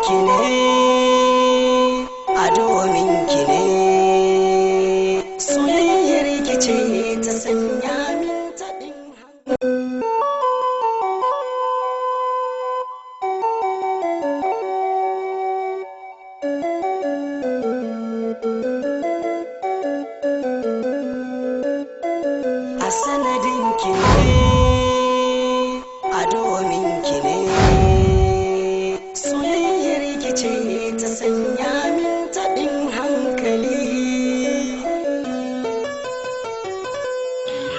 ki ne, a domin ki ne, soyayyar ki ce ta sanya min taɗin a sanadin ki ne, a domin ki ne, soyayyar ki ce ta sanya min taɗin hankali.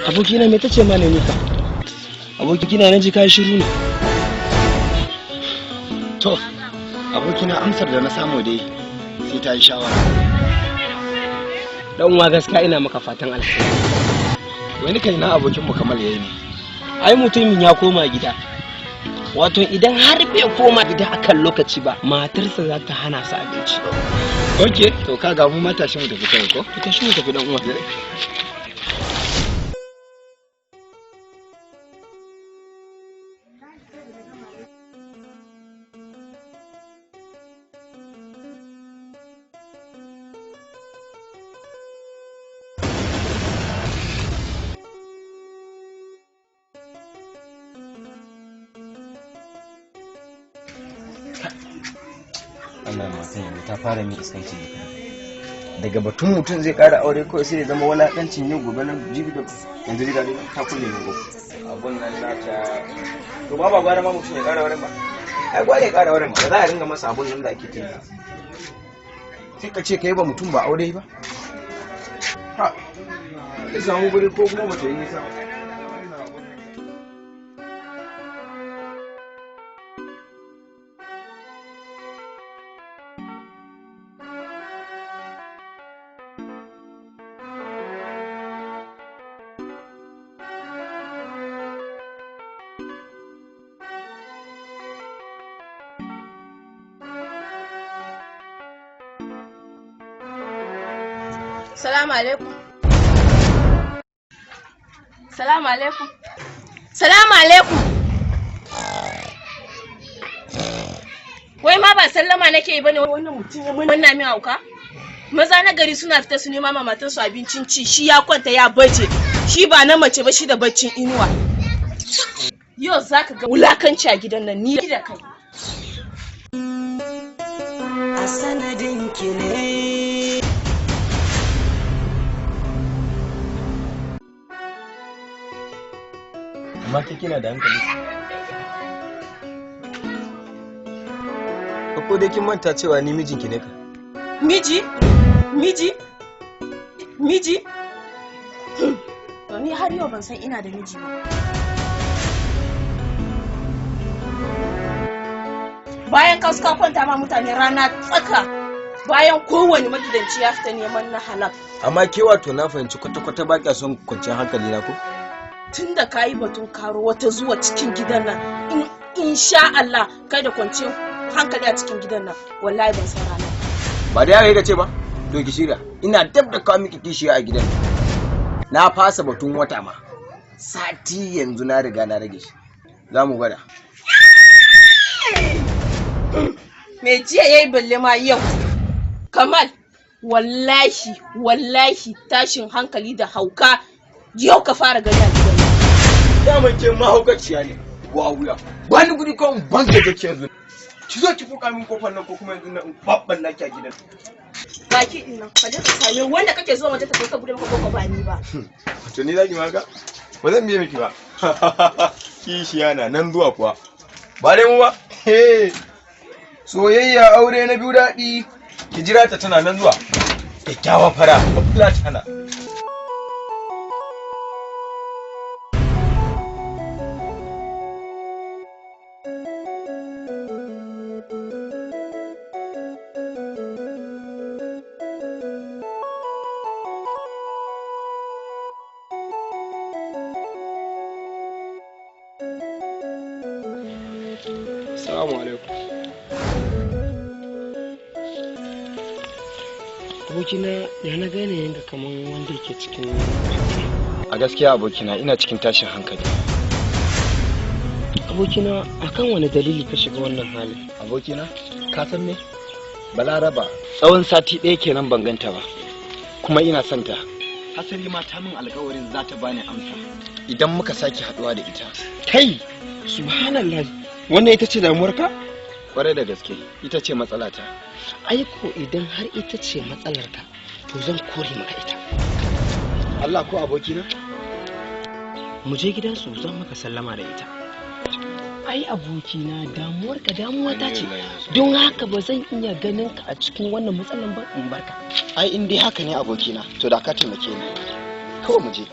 Abokina me tace ma ne nika? Abokina na ji kai shiru ne. To, abokina amsar da na samu dai sai ta yi shawara. Dan uwa gaskiya ina maka fatan alheri. Wani kai na abokinmu Kamal yayi ne. Ai mutumin ya koma gida. Wato idan har bai koma gida akan lokaci ba, matarsa za ta hana sa abinci. Okay, to ka ga mu matashi mu tafi kai ko? Tashi mu tafi dan uwa. Wannan matan yanzu ta fara min iskanci daga batun mutum zai ƙara aure kawai sai ya zama wulaƙancin yau gobe na jibi da yanzu riga da ta kulle ne gobe abun nan nata to ba gwara ma mutum ya ƙara auren ba ai gwara ya ƙara auren ba za a ringa masa abun nan da ake tuni sai ka ce kai ba mutum ba aure ba ha ya samu guri ko kuma mutum yi nisa Salamu alaikum. Salamu alaikum. Salamu alaikum. Wai ma ba sallama nake yi bane wannan mutum ya manna min hauka? Maza na gari suna fita su nema matan su abincin ci, shi ya kwanta ya baje. Shi ba na mace ba, shi da baccin inuwa. Yau zaka ga wulakanci a gidan nan ni da kai. A sanadin ki ne. amma ke kina da hankali ko dai kin manta cewa ni mijinki ne ka Miji? To ni har yau ban san ina da miji ba. Bayan ka suka kwanta ma mutane rana tsaka, bayan kowane magidanci ya fita neman na halal. amma ke wato na fahimci kwata-kwata ba kya son kwanciyar hankali na ko Tun da ka yi batun karo wata zuwa cikin gidan nan, insha Allah kai da kwanciyar hankali a cikin gidan nan, wallahi ban san rana. ba da yare ce ba to ki shirya ina dab da kawo miki kishiya a gidan na fasa batun wata ma sati yanzu na riga na rage shi za mu gwada Me jiya yayi balle ma yau. Kamal, wallahi tashin hankali da hauka yau ka fara gani a gidan nan. daman ke mahaukaciya ne wa wuya wani guri kawai banka da ke yanzu ki zo ki fuka min kofar nan ko kuma yanzu na babban naki a gidan Baki din nan, ka je ka same wanda kake zuwa waje ta ka bude maka kofa ba ni ba. to ni zaki maka ba zan biye miki ba kishiya na nan zuwa kuwa ba dai mu ba soyayya aure na biyu daɗi ki jira ta tana nan zuwa kyakkyawa fara babla tana Assalamu alaikum. Abokina ya na gane yanga kaman wanda yake cikin a gaskiya abokina ina cikin tashin hankali abokina akan wani dalili ka shiga wannan halin? Abokina ka san me? Balaraba tsawon sati ɗaya kenan ban ganta ba, kuma ina son ta. Hasali ma ta min alƙawarin za ta bani amsa idan muka sake haɗuwa da ita. Kai, subhanallah, wannan ita ce damuwarka? Kwarai da gaske, ita ce matsalata. Aiko idan har ita ce matsalarka, to zan kore maka ita. Allah ko abokina? Mu je gidansu zan maka sallama da ita. Ai abokina, damuwarka damuwa ta ce, don haka ba zan iya ganin ka a cikin wannan matsalan ba in barka. Ai in dai haka ne abokina, to da ka taimake ni. Kawai mu je.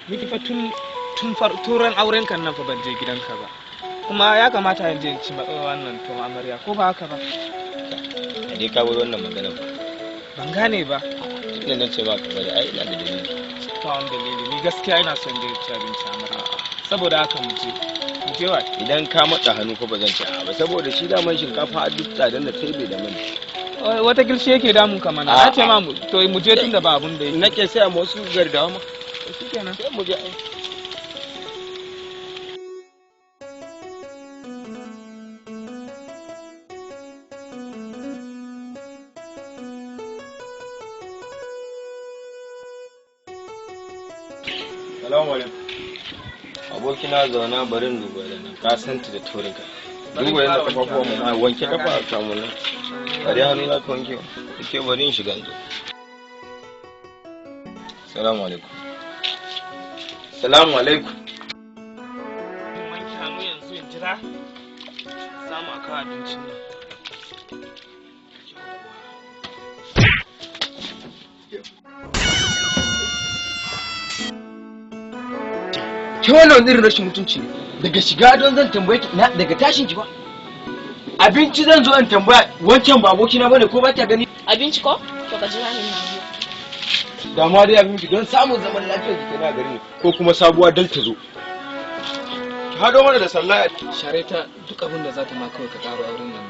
Miki fa turan auren kan nan fa ban je gidanka ba. Kuma ya kamata in je in ci wannan to amarya ko ba haka ba? Dai ka bar wannan magana ba. Ban gane ba. Ina nan ce ba ka bari, ai ina da dalili. Ba wani dalili, ni gaskiya ina son je ci abinci amarya. Saboda haka mu je wa. Idan ka matsa hannu ko ba zan ci ba, saboda shi daman shinkafa a duk tsadan da sai bai da mani. Wata girshi yake damun ka mana. Na ce ma to mu je tun da ba abun da yake. Nake saya ma wasu gardawa ma. Shikenan. Sai mu je ai. Salamu alaikum. Abokina zauna barin duba da nan, ka santa da turinka. Duba yadda kafafuwan mu na wanke kafa a samu nan. Bari hannu za ka wanke. Ke bari in shiga yanzu. Salamu alaikum. Salamu alaikum. Wanke hannu yanzu in jira. Samu a kawo abincin nan. Ki wannan irin rashin mutunci ne. Daga shiga don zan tambaye ki daga tashin ki ba. Abinci zan zo in tambaya wancan ba abokina bane ko ba ta gani? Abinci ko? To ka jira ni na. Dama dai abinci don samun zaman lafiyar jiki na gari ne ko kuma sabuwa dal ta zo. Ki hado mana da sallah. Share ta duk abin da za ta ma kawai ka karo auren nan.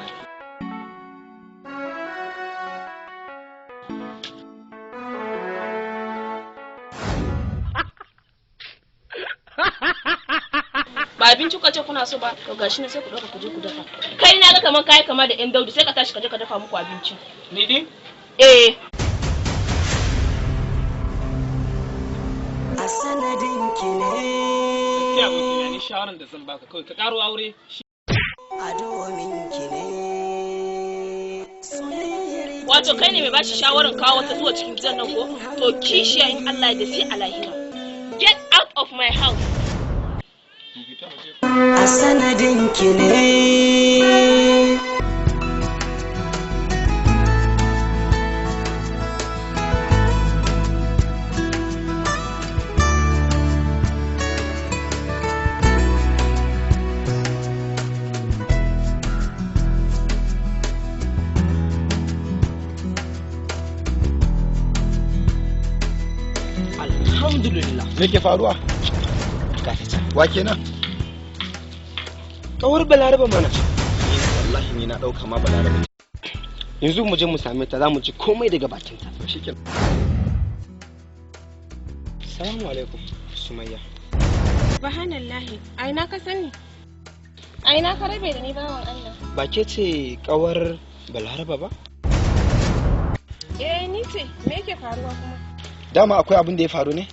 Ba abinci kuka ce kuna so ba, to gashi ne sai ku dauka ku je ku dafa. Kai na ga kaman kai kama da ɗan Daudu, sai ka tashi ka je ka dafa muku abinci. Ni din? Eh. A sanadin ki ne. Kai abokina ni shawaran da zan baka kawai ka karo aure. A domin ki ne. Wato kai ne mai bashi shawaran kawo wata zuwa cikin gidan nan ko? To kishiya in Allah da sai a lahira. Get out of my house. A sanadin ki ne. Alhamdulillah. Me ke faruwa? Wa kenan? Kawar Balaraba mana. Wallahi ni na dauka ma Balaraba. Yanzu mu je mu same ta, za mu ji komai daga bakinta. Shikenan. Assalamu alaikum, Sumayya. Subhanallahi, ai na ka sani. Ai na ka rabe da ni bawan Allah. Ba ke ce kawar Balaraba ba? Eh ni ce, me yake faruwa kuma? Dama akwai abin da ya faru ne?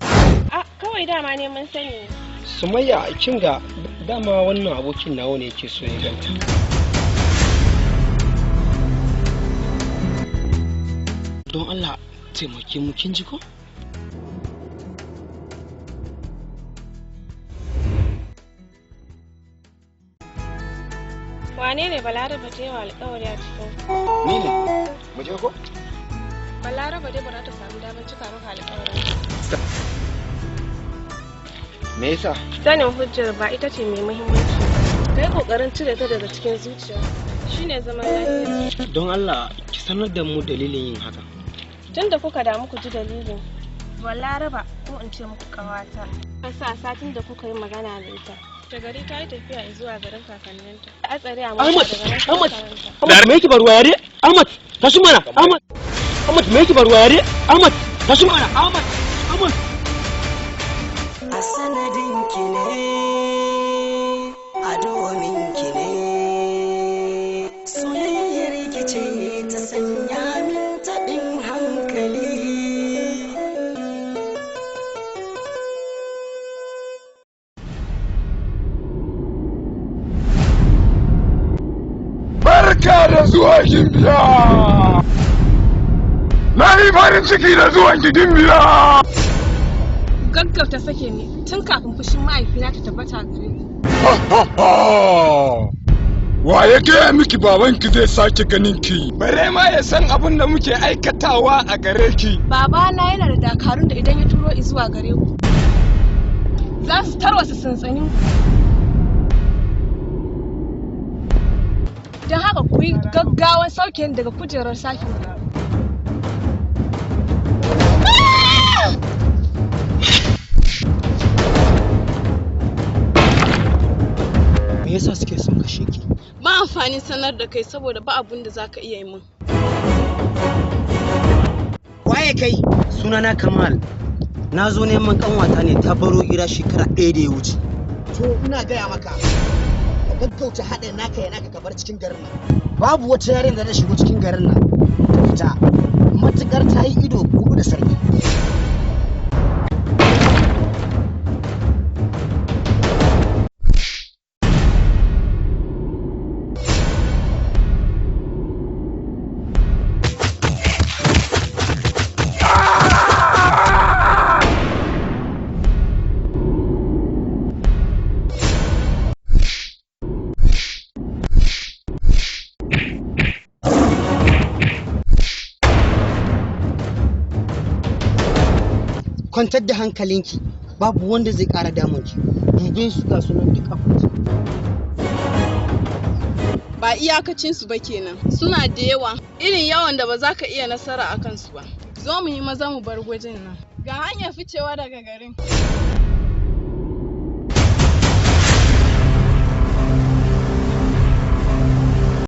A kawai dama neman sani. Sumayya, kin ga dama wannan abokin nawa ne yake so ya ganta. Don Allah taimake mu, kin ji ko? Wane ne Balaraba ta yi wa alƙawari a cikin? Ni ne. Mu je ko? Balaraba dai ba za ta samu damar cika maka alƙawarin. Me yasa? Sanin hujjar ba ita ce mai muhimmanci. Kai kokarin cire ta daga cikin zuciya shine zaman lafiya. Don Allah ki sanar da mu dalilin yin haka. Tunda kuka damu ku ji dalilin. Balaraba ko in ce muku kawata. Kasa satin da kuka yi magana da ita. Ta gari ta yi tafiya zuwa garin kakanninta. A tsare a mota daga nan. Ahmad, me yake faruwa yare? Ahmad, tashi mana Ahmad me yake faruwa yare Ahmad tashi mana Ahmad a sanadin ki ne a domin ki ne soyayyar ki ce ta sanya min taɓin hankali. Barka da zuwa Gimbiya! Na yi farin ciki da zuwan Gimbiya! Gaggauta sake ni tun kafin fushin mahaifina ta tabbata gare ni. Wa ya gaya miki babanki zai sake ganin ki? Bare ma ya san abin da muke aikatawa a gare ki. Babana yana da dakarun da idan ya turo zuwa gare ku za su tarwasa sansanin. Don haka ku yi gaggawan sauke daga kujerar sakin ku. me yasa suke son kashe ki Ba amfani sanar da kai saboda ba abun da zaka iya yi min. Waye kai? sunana Kamal na zo neman kanwata ne ta baro gida shekara 1 da ya wuce To ina gaya maka. Ka gaggauta haɗa naka ya naka ka bar cikin garin nan. Babu wata yarin da na shigo cikin garin nan. Ta fita. Matukar ta yi ido bugu da sarki. Kwantar da hankalinki, babu wanda zai ƙara damunki. Dube su ga sunan duk abinci. Ba iyakacinsu ba kenan, suna da yawa, irin yawan da ba za ka iya nasara a kansu ba. Zo mu yi maza mu bar gwajin nan. Ga hanyar ficewa daga garin.